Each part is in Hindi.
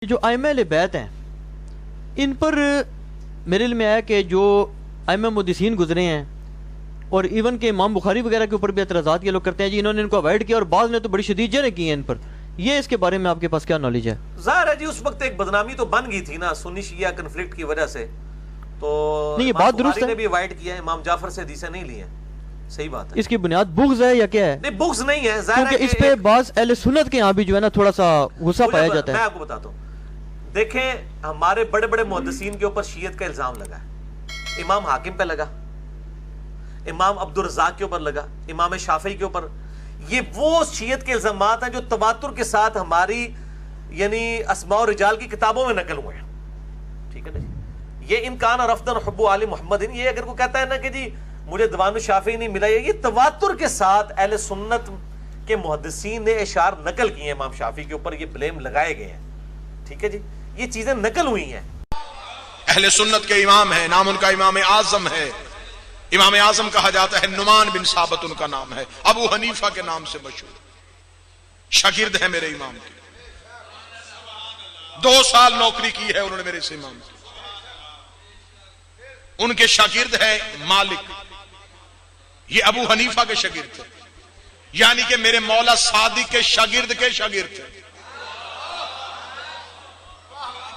जो अइम्मा बैत हैं इन पर मेरे लिए में आया कि जो अइम्मा मुहद्दिसीन गुजरे हैं और इवन के इमाम बुखारी वगैरह के ऊपर भी एतराज़ात ये लोग करते हैं जी इन्होंने इनको अवॉइड किया और बाद ने तो बड़ी शदीद जरें की हैं इन पर। ये इसके बारे में आपके पास क्या नॉलेज है? जाहिर है जी उस वक्त एक बदनामी तो बन गई थी ना सुन्नी शिया कन्फ्लिक्ट की वजह से, तो नहीं ये बात दुरुस्त है, ने भी अवॉइड किया है, इमाम जाफर से हदीसें नहीं ली हैं। सही बात है। इसकी बुनियाद बुग़्ज़ है या क्या है? नहीं बुग़्ज़ नहीं है, क्योंकि इस पे बाज़ अहले सुन्नत के यहाँ भी जो है ना थोड़ा सा गुस्सा पाया जाता है। मैं आपको बताता हूँ, देखें हमारे बड़े बड़े मुहद्दिसीन के ऊपर शियत का इल्जाम लगा है, इमाम हाकिम पे लगा, इमाम अब्दुल रज़्ज़ाक़ के ऊपर लगा, इमाम शाफ़ी के ऊपर। ये वो शियत के इल्जामात हैं जो तवातुर के साथ हमारी यानी अस्मा और रिजाल की किताबों में नकल हुए हैं। ठीक है ना जी, ये इनकान और अफ़दल हुब्बु आली मुहम्मदिन, ये अगर को कहता है ना कि जी मुझे दीवान शाफ़ी नहीं मिला, ये तवातुर के साथ अहले सुन्नत के मुहद्दिसीन ने इशार नकल किए हैं इमाम शाफ़ी के ऊपर, ये ब्लेम लगाए गए हैं। ठीक है जी, ये चीजें नकल हुई हैं। अहले सुन्नत के इमाम है, नाम उनका इमाम आजम है। इमाम आजम कहा जाता है, नुमान बिन साबित उनका नाम है, अबू हनीफा के नाम से मशहूर, शागिर्द है मेरे इमाम के। 2 साल नौकरी की है उन्होंने मेरे से इमाम की। उनके शागिर्द है मालिक, ये अबू हनीफा के शागिर्द थे, यानी कि मेरे मौला सादिक के शागिर्द थे।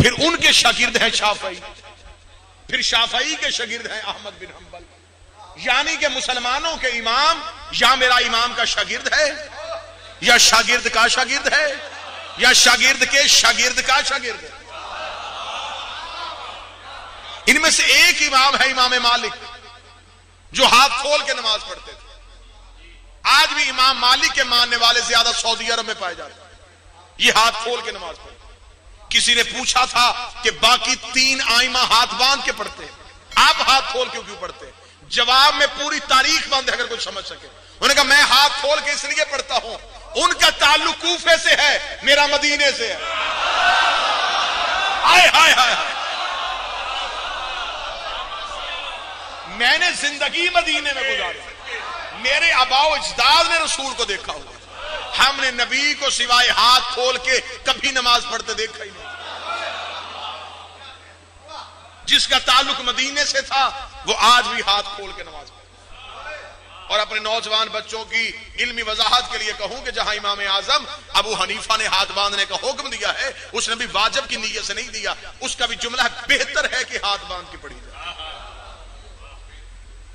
फिर उनके शागिर्द हैं शाफई, फिर शाफई के शागिर्द हैं अहमद बिन हंबल। यानी कि मुसलमानों के इमाम या मेरा इमाम का शागिर्द है, या शागिर्द का शागिर्द है, या शागिर्द के शागिर्द का शागिर्द है। इनमें से एक इमाम है इमाम मालिक, जो हाथ खोल के नमाज पढ़ते थे। आज भी इमाम मालिक के मानने वाले ज्यादा सऊदी अरब में पाए जाते हैं, ये हाथ खोल के नमाज पढ़ते। किसी ने पूछा था कि बाकी 3 आइमा हाथ बांध के पढ़ते हैं, आप हाथ खोल क्यों पढ़ते हैं? जवाब में पूरी तारीख बंद है अगर कुछ समझ सके। उन्होंने कहा मैं हाथ खोल के इसलिए पढ़ता हूं, उनका ताल्लुक कूफे से है, मेरा मदीने से है। हाय हाय हाय, मैंने जिंदगी मदीने में गुजारी, मेरे आबाओ अजदाद ने रसूल को देखा हुआ, हमने नबी को सिवाय हाथ खोल के कभी नमाज पढ़ते देखा ही नहीं। जिसका ताल्लुक मदीने से था वो आज भी हाथ खोल के नमाज पढ़े। और अपने नौजवान बच्चों की इल्मी वजाहत के लिए कहूं कि जहां इमाम आजम अबू हनीफा ने हाथ बांधने का हुक्म दिया है, उसने भी वाजिब की नीयत से नहीं दिया, उसका भी जुमला है बेहतर है कि हाथ बांध के पढ़ी जाए।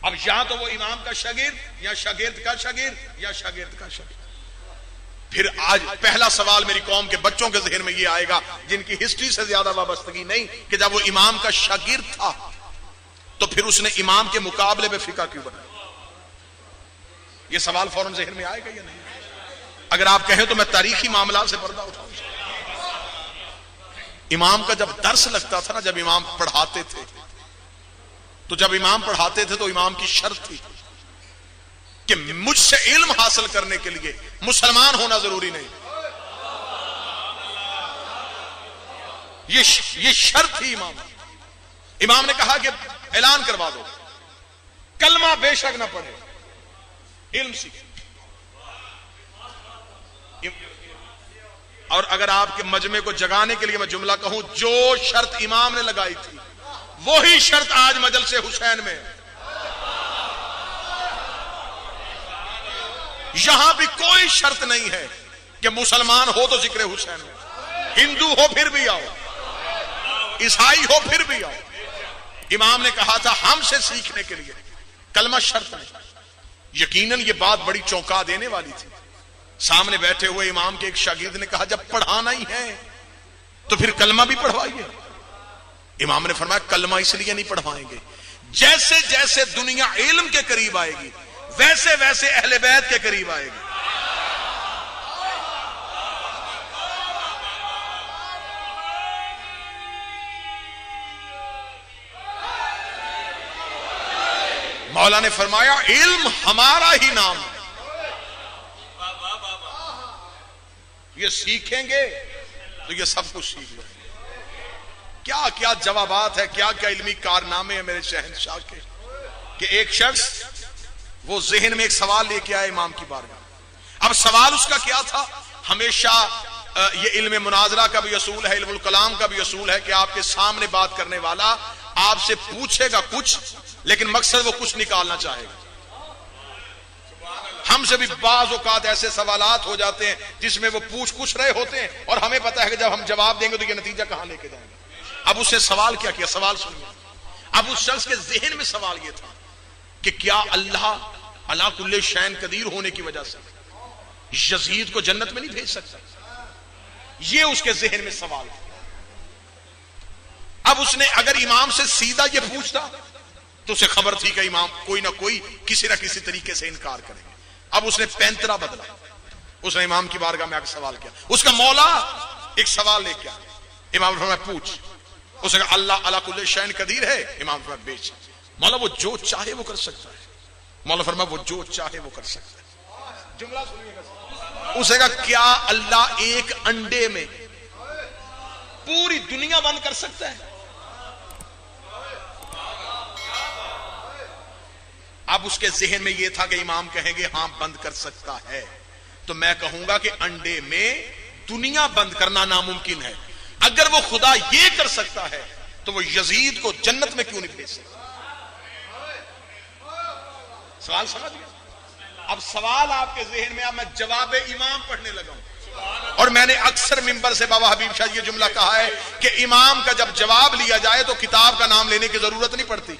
अब या तो वो इमाम का शागिर्द, या शागिर्द का शागिर्द, या शागिर्द का शागिर्द। फिर आज पहला सवाल मेरी कौम के बच्चों के जहन में ये आएगा जिनकी हिस्ट्री से ज्यादा वाबस्तगी नहीं, कि जब वो इमाम का शागिर्द था तो फिर उसने इमाम के मुकाबले में फिका क्यों बनाया? ये सवाल फौरन जहन में आएगा या नहीं? अगर आप कहें तो मैं तारीखी मामला से पर्दा उठाऊं। इमाम का जब दर्स लगता था ना, जब इमाम पढ़ाते थे, तो जब इमाम पढ़ाते थे तो इमाम की शर्त थी कि मुझसे इल्म हासिल करने के लिए मुसलमान होना जरूरी नहीं। ये शर्त थी इमाम ने कहा कि ऐलान करवा दो, कलमा बेशक ना पढ़े, इल्म सीखे। और अगर आपके मजमे को जगाने के लिए मैं जुमला कहूं, जो शर्त इमाम ने लगाई थी वही शर्त आज मजलिस हुसैन में है। यहां भी कोई शर्त नहीं है कि मुसलमान हो तो जिक्र हुसैन में, हिंदू हो फिर भी आओ, ईसाई हो फिर भी आओ। इमाम ने कहा था हमसे सीखने के लिए कलमा शर्त नहीं। यकीनन ये बात बड़ी चौंका देने वाली थी। सामने बैठे हुए इमाम के एक शागिर्द ने कहा जब पढ़ाना ही है तो फिर कलमा भी पढ़वाइए। इमाम ने फरमाया कलमा इसलिए नहीं पढ़वाएंगे, जैसे जैसे दुनिया इल्म के करीब आएगी वैसे वैसे अहले बैत के करीब आएगी। मौला ने फरमाया इल्म हमारा ही नाम है, ये सीखेंगे तो ये सब कुछ सीख लेंगे। क्या क्या जवाबात है, क्या क्या इल्मी कारनामे हैं मेरे शहंशाह के, कि एक शख्स वो जहन में एक सवाल लेके आया इमाम की बारगाह। अब सवाल उसका क्या था? हमेशा ये इल्म मुनाजरा का भी असूल है, इल्मुल कलाम का भी असूल है कि आपके सामने बात करने वाला आपसे पूछेगा कुछ, लेकिन मकसद वो कुछ निकालना चाहेगा। हमसे भी बाज़ औक़ात ऐसे सवालात हो जाते हैं जिसमें वो पूछ कुछ रहे होते हैं और हमें पता है कि जब हम जवाब देंगे तो ये नतीजा कहां लेके जाएंगे। अब उससे सवाल क्या किया, सवाल सुनिए। अब उस शख्स के ज़हन में सवाल ये था कि क्या अल्लाह अला कुल्ले शैन कदीर होने की वजह से यजीद को जन्नत में नहीं भेज सकता? ये उसके ज़हन में सवाल है। अब उसने अगर इमाम से सीधा ये पूछता तो उसे खबर थी कि इमाम कोई ना कोई किसी ना किसी तरीके से इनकार करेंगे। अब उसने पैंतरा बदला, उसने इमाम की बारगाह में आकर सवाल किया। उसका मौला एक सवाल लेके आया, इमाम फरमाया पूछ। उसने कहा अल्लाह अला कुल्ले शैन कदीर है। इमाम फरमाया बेच। मौला वो जो चाहे वो कर सकता है। मौला फरमाया वो जो चाहे वो कर सकता है। जुमला सुनिएगा। उसने कहा क्या अल्लाह एक अंडे में पूरी दुनिया बंद कर सकता है? अब उसके ज़हन में यह था कि इमाम कहेंगे हां बंद कर सकता है, तो मैं कहूंगा कि अंडे में दुनिया बंद करना नामुमकिन है। अगर वो खुदा ये कर सकता है तो वो यजीद को जन्नत में क्यों नहीं भेज सकता? सवाल समझ गया? अब सवाल आपके ज़हन में, अब मैं जवाब इमाम पढ़ने लगा हूं। और मैंने अक्सर मिंबर से बाबा हबीब शाह ये जुमला कहा है कि इमाम का जब जवाब लिया जाए तो किताब का नाम लेने की जरूरत नहीं पड़ती,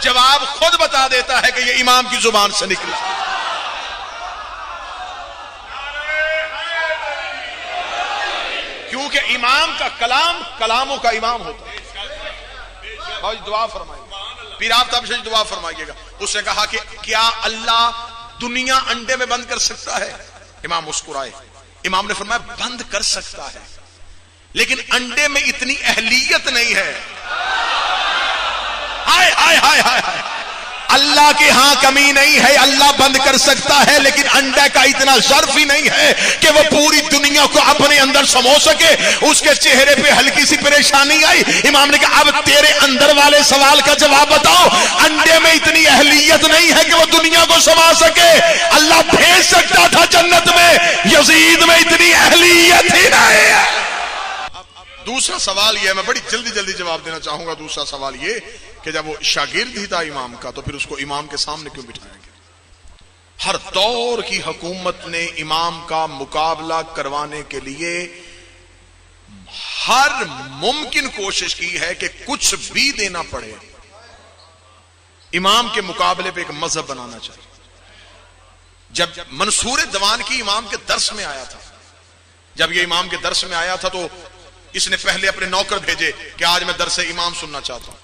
जवाब खुद बता देता है कि ये इमाम की जुबान से निकला। क्योंकि इमाम का कलाम कलामों का इमाम होता है। दुआ फरमाइए, पीर आफ्ताब से दुआ फरमाइएगा। उसने कहा कि क्या अल्लाह दुनिया अंडे में बंद कर सकता है? इमाम मुस्कुराए। इमाम ने फरमाया बंद कर सकता है, लेकिन अंडे में इतनी अहलियत नहीं है। हाय हाय हाय हाय हाय, अल्लाह के यहां कमी नहीं है, अल्लाह बंद कर सकता है, लेकिन अंडे का इतना ज़र्फ ही नहीं है कि वो पूरी दुनिया को अपने अंदर समो सके। उसके चेहरे पे हल्की सी परेशानी आई। इमाम ने कहा अब तेरे अंदर वाले सवाल का जवाब बताओ। अंडे में इतनी अहलियत नहीं है कि वो दुनिया को समा सके। अल्लाह भेज सकता था जन्नत में, यजीद में इतनी अहलियत ही नहीं है। दूसरा सवाल यह, मैं बड़ी जल्दी जल्दी जवाब देना चाहूंगा। दूसरा सवाल यह कि जब वो शागिर्द ही था इमाम का, तो फिर उसको इमाम के सामने क्यों बिठाया गया? हर दौर की हुकूमत ने इमाम का मुकाबला करवाने के लिए हर मुमकिन कोशिश की है कि कुछ भी देना पड़े, इमाम के मुकाबले पे एक मजहब बनाना चाहिए। जब मंसूर दवान की इमाम के दर्स में आया था, जब ये इमाम के दर्स में आया था तो इसने पहले अपने नौकर भेजे कि आज मैं दर्स इमाम सुनना चाहता हूं।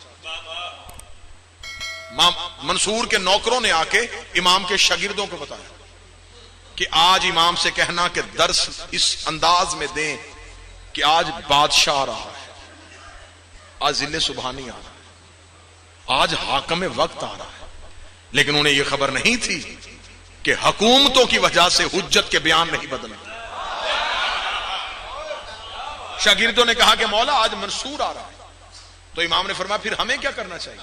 मंसूर के नौकरों ने आके इमाम के शागिर्दों को बताया कि आज इमाम से कहना कि दर्स इस अंदाज में दें कि आज बादशाह आ रहा है, आज जिले सुबहानी आ रहा है, आज हाकम वक्त आ रहा है। लेकिन उन्हें यह खबर नहीं थी कि हुकूमतों की वजह से हुज्जत के बयान नहीं बदले। शागिर्दों ने कहा कि मौला आज मंसूर आ रहा है। तो इमाम ने फरमाया फिर हमें क्या करना चाहिए?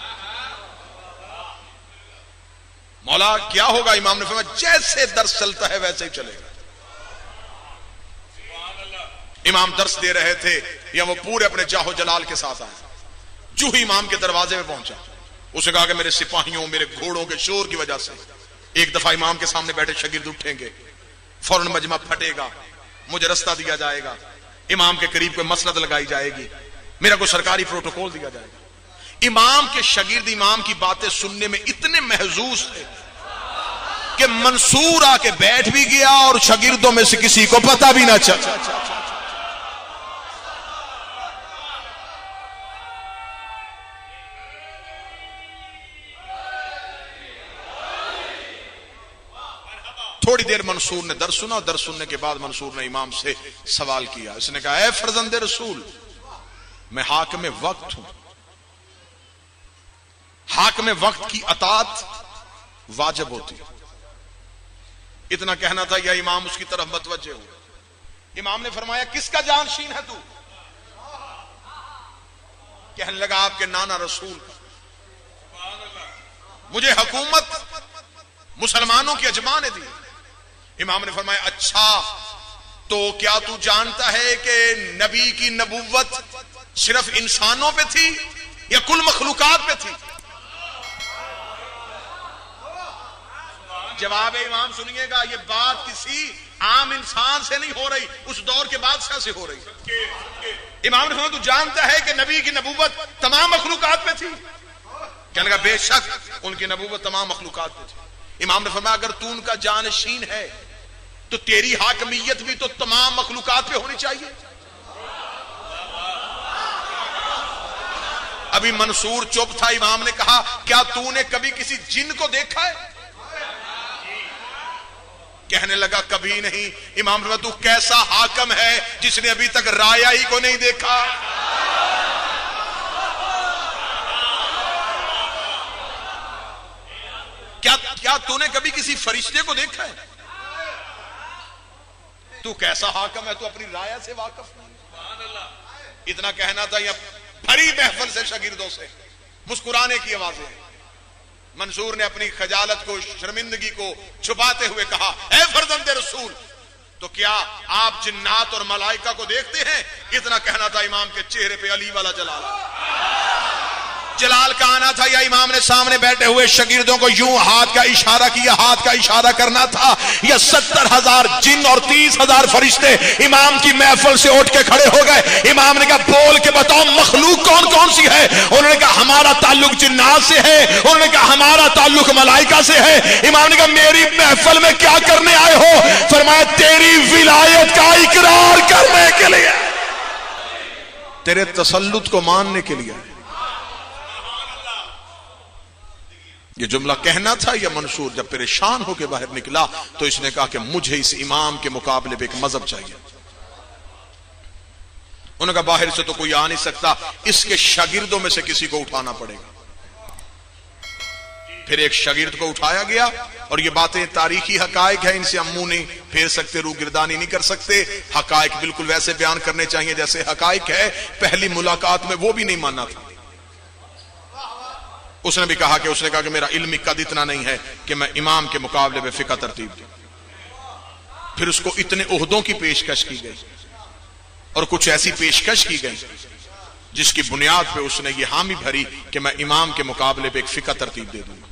मौला क्या होगा? इमाम ने फरमाया जैसे दर्स चलता है वैसे ही चलेगा। इमाम दर्स दे रहे थे या वो पूरे अपने जाहो जलाल के साथ आए। जो ही इमाम के दरवाजे में पहुंचा, उसने कहा कि मेरे सिपाहियों, मेरे घोड़ों के शोर की वजह से एक दफा इमाम के सामने बैठे शागिर्द उठेंगे, फौरन मजमा फटेगा, मुझे रास्ता दिया जाएगा, इमाम के करीब कोई मसनद लगाई जाएगी, मेरा कोई सरकारी प्रोटोकॉल दिया जाएगा। इमाम के शागिर्द इमाम की बातें सुनने में इतने महजूज थे कि मंसूर आके बैठ भी गया और शागिर्दों में से किसी को पता भी ना चला। थोड़ी देर मंसूर ने दर्स सुना और दर्स सुनने के बाद मंसूर ने इमाम से सवाल किया। इसने कहा ऐ फर्जंदे रसूल, मैं हाकिम वक्त हूं, हाकिम वक्त की अतात वाजिब होती। इतना कहना था या इमाम उसकी तरफ मतवज्जे हुए। इमाम ने फरमाया किसका जानशीन है तू? कहने लगा आपके नाना रसूल का। मुझे हुकूमत मुसलमानों की अजमा ने दी। इमाम ने फरमाया अच्छा तो क्या तू जानता है कि नबी की नबूवत सिर्फ इंसानों पे थी या कुल मखलूकात पे थी? जवाब इमाम सुनिएगा, ये बात किसी आम इंसान से नहीं हो रही, उस दौर के बादशाह से हो रही। इमाम ने कहा तू जानता है कि नबी की नबूवत तमाम मखलूकात पे थी? कहने लगा बेशक उनकी नबूवत तमाम मखलूकात पे थी। इमाम ने फरमाया अगर तू उनका जानशीन है तो तेरी हाकमियत भी तो तमाम मखलूकात पे होनी चाहिए। अभी मंसूर चुप था। इमाम ने कहा क्या तूने कभी किसी जिन को देखा है? कहने लगा कभी नहीं। इमाम ने तू कैसा हाकम है जिसने अभी तक राया ही को नहीं देखा? क्या तूने कभी किसी फरिश्ते को देखा है? तू कैसा हाकम है, तू अपनी राया से वाकिफ नहीं। इतना कहना था या भरी महफिल से शागिर्दों से मुस्कुराने की आवाजें। मंसूर ने अपनी खजालत को, शर्मिंदगी को छुपाते हुए कहा ऐ फर्जंदे रसूल, तो क्या आप जिन्नात और मलाइका को देखते हैं? इतना कहना था। इमाम के चेहरे पे अली वाला जलाल का आना था या इमाम ने सामने बैठे हुए शागिर्दों को यूं हाथ का इशारा किया, हाथ का इशारा करना था, या 70,000 जिन और 30,000 फरिश्ते इमाम की महफिल से उठ के खड़े हो गए। इमाम ने कहा बोल के बताओ मखलूक कौन कौन सी है? उन्होंने कहा हमारा ताल्लुक जिन्नात से है। उन्होंने कहा हमारा ताल्लुक मलाइका से है। इमाम ने कहा मेरी महफिल में क्या करने आए हो? फरमाया तेरी विलायत का इकरार करने के लिए, तेरे तसल्लुत को मानने के लिए। ये जुमला कहना था या मंसूर जब परेशान होकर बाहर निकला तो इसने कहा कि मुझे इस इमाम के मुकाबले पे एक मजहब चाहिए। उन्होंने कहा बाहर से तो कोई आ नहीं सकता, इसके शागिर्दों में से किसी को उठाना पड़ेगा। फिर एक शागिर्द को उठाया गया और ये बातें तारीखी हकायक है, इनसे हम मुंह नहीं फेर सकते, रूगिरदानी नहीं कर सकते। हकायक बिल्कुल वैसे बयान करने चाहिए जैसे हकायक है। पहली मुलाकात में वो भी नहीं माना था। उसने भी कहा कि मेरा इल्मी कद इतना नहीं है कि मैं इमाम के मुकाबले में फिका तरतीब दूं। फिर उसको इतने ओहदों की पेशकश की गई और कुछ ऐसी पेशकश की गई जिसकी बुनियाद पे उसने ये हामी भरी कि मैं इमाम के मुकाबले पे एक फिका तरतीब दे दूंगा।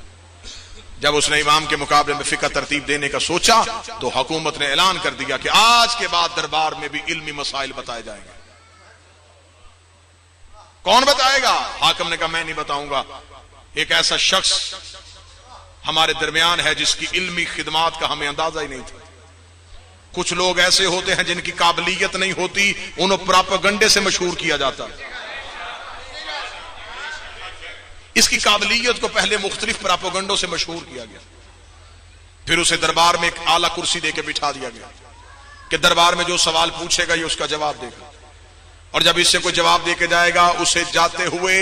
जब उसने इमाम के मुकाबले में फिका तरतीब देने का सोचा तो हुकूमत ने ऐलान कर दिया कि आज के बाद दरबार में भी इल्मी मसाइल बताए जाएंगे। कौन बताएगा? हाकिम ने कहा मैं नहीं बताऊंगा। एक ऐसा शख्स हमारे दरमियान है जिसकी इल्मी खिदमात का हमें अंदाजा ही नहीं था। कुछ लोग ऐसे होते हैं जिनकी काबिलियत नहीं होती, उन्हें प्रोपेगेंडे से मशहूर किया जाता है। इसकी काबिलियत को पहले मुख्तलिफ प्रोपेगेंडों से मशहूर किया गया, फिर उसे दरबार में एक आला कुर्सी देकर बिठा दिया गया कि दरबार में जो सवाल पूछेगा ये उसका जवाब देगा, और जब इससे कोई जवाब देके जाएगा उसे जाते हुए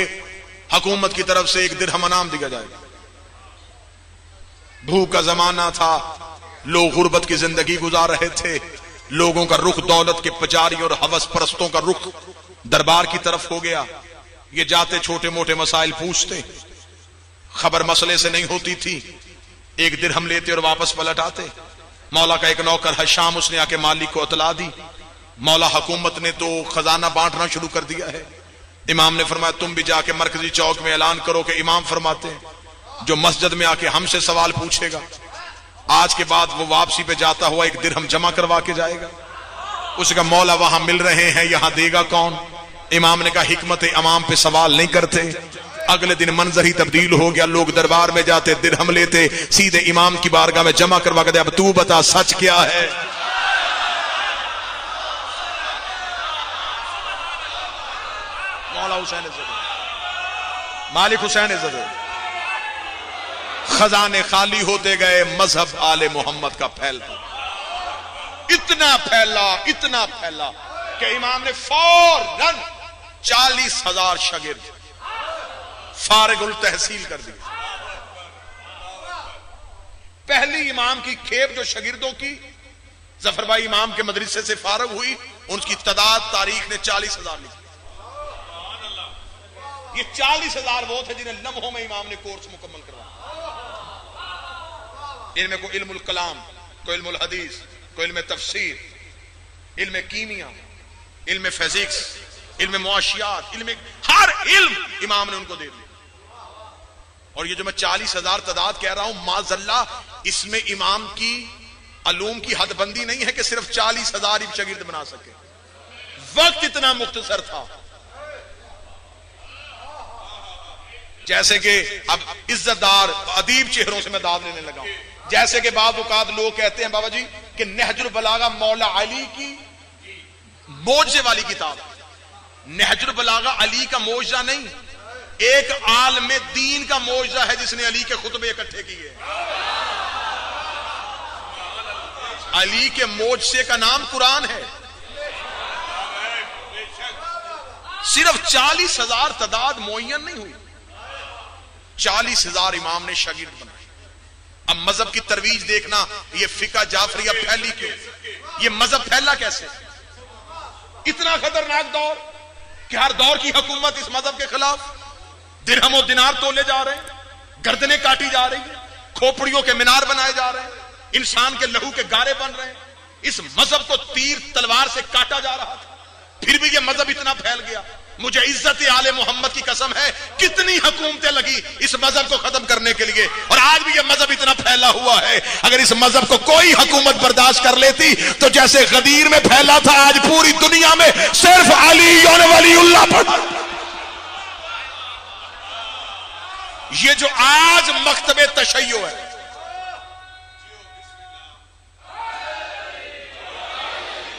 हुकूमत की तरफ से 1 दिरहम इनाम दिया जाएगा। भूख का जमाना था, लोग गुर्बत की जिंदगी गुजार रहे थे, लोगों का रुख दौलत के पुजारी और हवस परस्तों का रुख दरबार की तरफ हो गया। ये जाते छोटे मोटे मसाइल पूछते, खबर मसले से नहीं होती थी, 1 दिरहम लेते और वापस पलट आते। मौला का एक नौकर है शाम, उसने आके मालिक को इतला दी, मौला हुकूमत ने तो खजाना बांटना शुरू कर दिया है। इमाम ने फरमाया तुम भी जाके मरकजी चौक में ऐलान करो कि इमाम फरमाते हैं जो मस्जिद में आके हमसे सवाल पूछेगा आज के बाद वो वापसी पे जाता हुआ 1 दिरहम जमा करवा के जाएगा। उसका मौला वहां मिल रहे हैं, यहां देगा कौन? इमाम ने कहा हिकमत इमाम पे सवाल नहीं करते। अगले दिन मंजर ही तब्दील हो गया, लोग दरबार में जाते, दिरहम लेते, सीधे इमाम की बारगाह में जमा करवा के दे, अब तू बता सच क्या है? मौला हुसैन मालिक हुसैन खजाने खाली होते गए, मजहब आले मोहम्मद का फैलता इतना फैला कि इमाम ने फौरन 40,000 शागिर्द फारिगुल तहसील कर दी। पहली इमाम की खेप जो शागिर्दों की जफर भाई इमाम के मदरसे से फारग हुई, उनकी तादाद तारीख ने 40,000 लिखी। ये 40,000 वो थे जिन्हें लम्हों में इमाम ने कोर्स मुकम्मल करवाया। इनमें कोई इल्मुल कलाम, कोई इल्मुल हदीस, कोई इल्म तफसीर, इल्म कीमिया, इल्म फिजिक्स, इल्म मुआशियात, हर इल्म इमाम ने उनको दे दिया। और ये जो मैं 40,000 तादाद कह रहा हूं, माजल्ला इसमें इमाम की अलूम की हदबंदी नहीं है कि सिर्फ 40,000 ही शागिर्द बना सके। वक्त इतना मुख्तसर था। जैसे कि अब इज्जतदार अदीब चेहरों से मैं दाद लेने लगा हूं। जैसे कि बाद औकात लोग कहते हैं बाबा जी कि नहजुल बलागा मौला अली की मोजे वाली किताब। नहजुल बलागा अली का मोजा नहीं, एक आलम दीन का मोजा है जिसने अली के खुतबे इकट्ठे किए। अली के मोजे का नाम कुरान है। सिर्फ 40,000 तादाद मुअय्यन नहीं हुई, 40,000 इमाम ने शागिर्द बनाए। अब मजहब की तरवीज देखना, ये फिका जाफरिया फैली क्यों, ये मजहब फैला कैसे? इतना खतरनाक दौर कि हर दौर की हुकूमत इस मजहब के खिलाफ, दिरहम और दिनार तोले जा रहे हैं, गर्दनें काटी जा रही हैं, खोपड़ियों के मीनार बनाए जा रहे हैं, इंसान के लहू के गारे बन रहे हैं। इस मजहब को तीर तलवार से काटा जा रहा था, फिर भी यह मजहब इतना फैल गया। मुझे इज्जत आले मोहम्मद की कसम है, कितनी हुकूमतें लगी इस मजहब को खत्म करने के लिए, और आज भी यह मजहब इतना फैला हुआ है। अगर इस मजहब को कोई हुकूमत बर्दाश्त कर लेती तो जैसे गदीर में फैला था, आज पूरी दुनिया में सिर्फ अली और वलीउल्लाह पढ़ा। ये जो आज मकतबे तशय्यो है,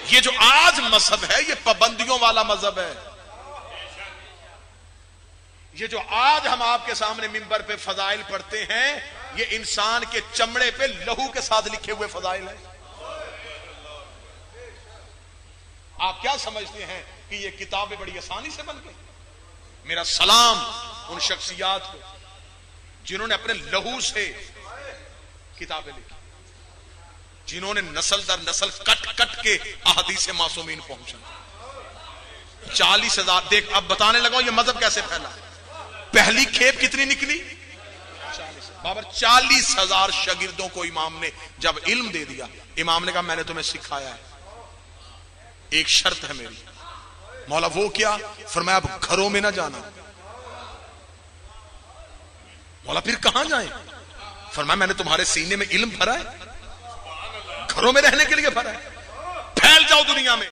ये जो आज मजहब है, ये पाबंदियों वाला मजहब है। ये जो आज हम आपके सामने मिंबर पे फजाइल पढ़ते हैं, ये इंसान के चमड़े पे लहू के साथ लिखे हुए फजाइल हैं। आप क्या समझते हैं कि ये किताबें बड़ी आसानी से बन गई? मेरा सलाम उन शख्सियात को जिन्होंने अपने लहू से किताबें लिखी, जिन्होंने नस्ल दर नस्ल कट कट के अहदीस मासूमीन पहुंचा। 40,000 देख, अब बताने लगा ये मजहब कैसे फैला। पहली खेप कितनी निकली? 40,000 शागिर्दों को इमाम ने जब इल्म दे दिया, इमाम ने कहा मैंने तुम्हें सिखाया है, एक शर्त है मेरी। मौला वो क्या? फरमाया अब घरों में ना जाना। मौला फिर कहां जाएं? फरमाया मैंने तुम्हारे सीने में इल्म भरा है, घरों में रहने के लिए भरा है, फैल जाओ दुनिया में।